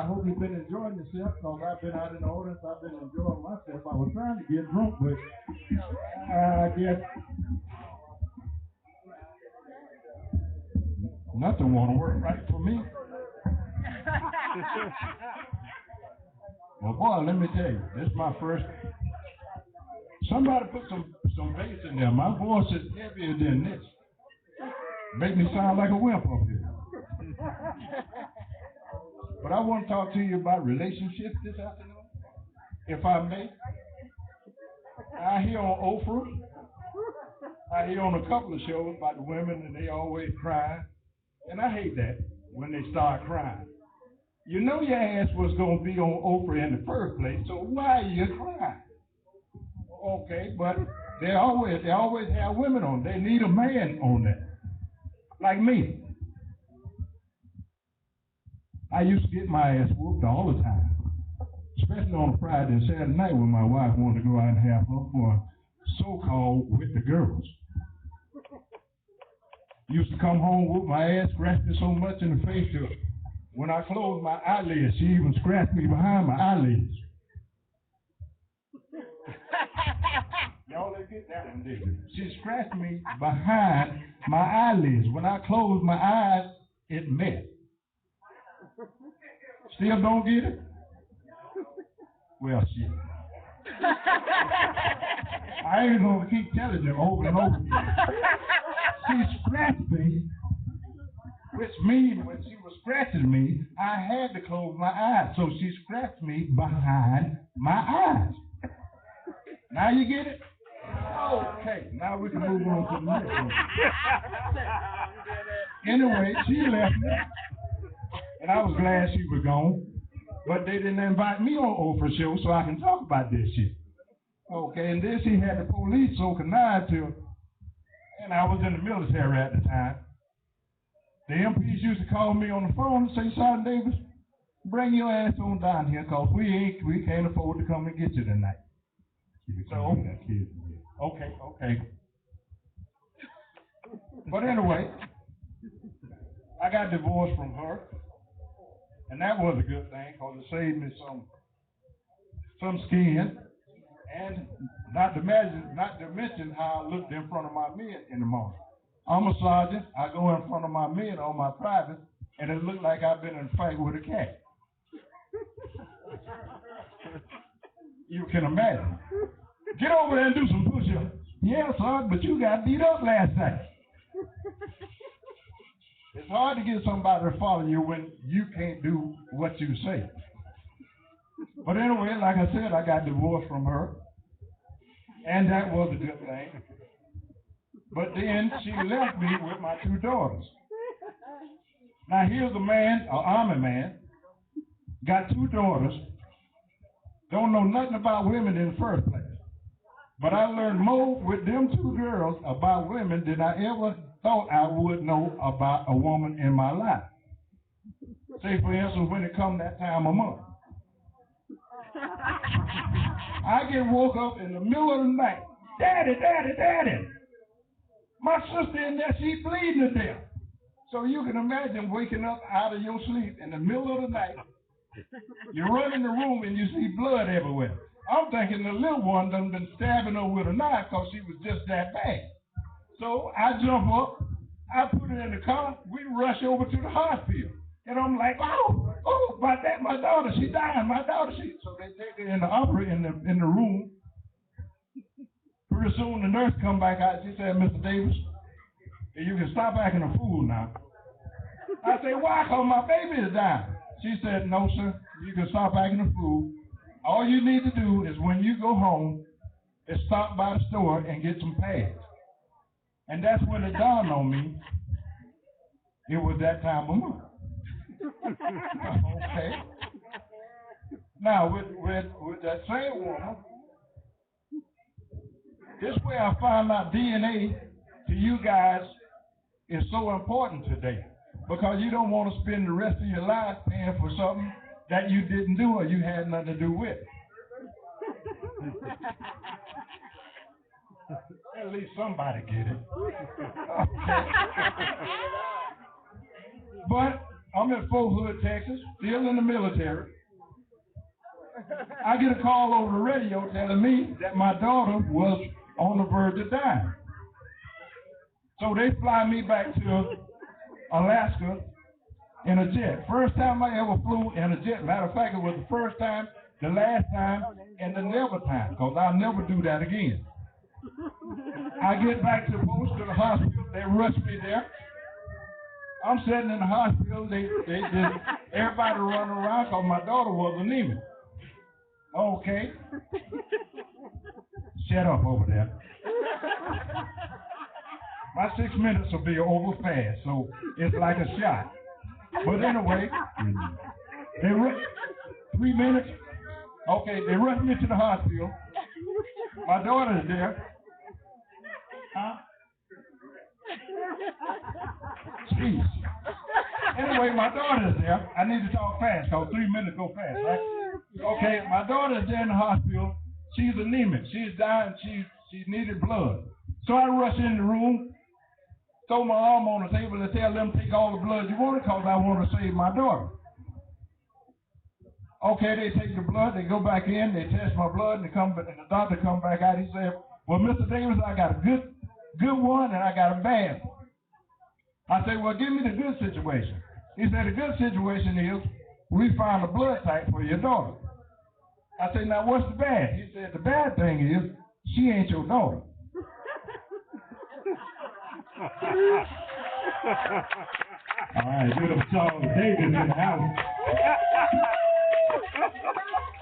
I hope you've been enjoying yourself because I've been out in the audience. I've been enjoying myself. I was trying to get drunk, but I guess nothing want to work right for me. Well, boy, let me tell you, this is my first. Somebody put some bass in there. My voice is heavier than this. Make me sound like a wimp up here. But I want to talk to you about relationships this afternoon, if I may. I hear on Oprah, I hear on a couple of shows about the women and they always cry. And I hate that when they start crying. You know your ass was going to be on Oprah in the first place, so why are you crying? Okay, but they always have women on. They need a man on that. Like me. I used to get my ass whooped all the time. Especially on a Friday and Saturday night when my wife wanted to go out and have her for so-called with the girls. Used to come home with my ass, scratched me so much in the face that when I closed my eyelids, she even scratched me behind my eyelids. Y'all didn't get that one, did you? She scratched me behind my eyelids. When I closed my eyes, it met. Still don't get it? Well, shit. I ain't gonna keep telling you over and over again. She scratched me, which means when she was scratching me, I had to close my eyes. So she scratched me behind my eyes. Now you get it? Okay, now we can move on to the next one. Anyway, she left me, and I was glad she was gone. But they didn't invite me on Oprah show so I can talk about this shit. Okay, and then she had the police so connived to her, and I was in the military at the time. The MPs used to call me on the phone and say, Sergeant Davis, bring your ass on down here because we can't afford to come and get you tonight. So, okay. But anyway, I got divorced from her, and that was a good thing because it saved me some skin, and not to mention how I looked in front of my men in the morning. I'm a sergeant. I go in front of my men on my private, and it looked like I've been in a fight with a cat. You can imagine. Get over there and do some push-ups. Yeah, son, but you got beat up last night. It's hard to get somebody to follow you when you can't do what you say. But anyway, like I said, I got divorced from her, and that was a good thing. But then she left me with my two daughters. Now here's a man, an army man, got two daughters, don't know nothing about women in the first place. But I learned more with them two girls about women than I ever thought I would know about a woman in my life. Say, for instance, when it comes that time of month. I get woke up in the middle of the night. Daddy. My sister in there, she bleeding to death. So you can imagine waking up out of your sleep in the middle of the night. You run in the room and you see blood everywhere. I'm thinking the little one done been stabbing her with a knife because she was just that bad. So I jump up, I put her in the car, we rush over to the hospital. And I'm like, oh, about that, my daughter, she dying, So they take her in the operating in the room. Pretty soon the nurse come back out, she said, Mr. Davis, you can stop acting a fool now. I said, why? Because my baby is dying. She said, no, sir, you can stop acting a fool. All you need to do is when you go home, is stop by the store and get some pads. And that's when it dawned on me, it was that time of month. Okay. Now, with that same woman, this way I found out DNA to you guys is so important today. Because you don't want to spend the rest of your life paying for something that you didn't do or you had nothing to do with. At least somebody get it. Okay. But I'm in Fort Hood, Texas, still in the military. I get a call over the radio telling me that my daughter was on the verge of dying. So they fly me back to Alaska in a jet. First time I ever flew in a jet. Matter of fact, it was the first time, the last time, and the never time, because I'll never do that again. I get back to the hospital. They rush me there. I'm sitting in the hospital. They just, everybody running around because my daughter was anemic. Okay. Shut up over there. My 6 minutes will be over fast, so it's like a shot. But anyway, 3 minutes. Okay, they rushed me to the hospital. My daughter is there. Huh? Jeez. Anyway, my daughter is there. I need to talk fast, because 3 minutes go fast, right? Okay, my daughter is there in the hospital. She's anemic. She's dying. She needed blood. So I rush in the room, throw my arm on the table, and tell them take all the blood you want because I want to save my daughter. Okay, they take the blood, they go back in, they test my blood, and the doctor come back out. He said, "Well, Mr. Davis, I got a good one, and I got a bad one." I said, "Well, give me the good situation." He said, "The good situation is we found a blood type for your daughter." I said, "Now, what's the bad?" He said, "The bad thing is she ain't your daughter." All right, give up Charles Davis in the house.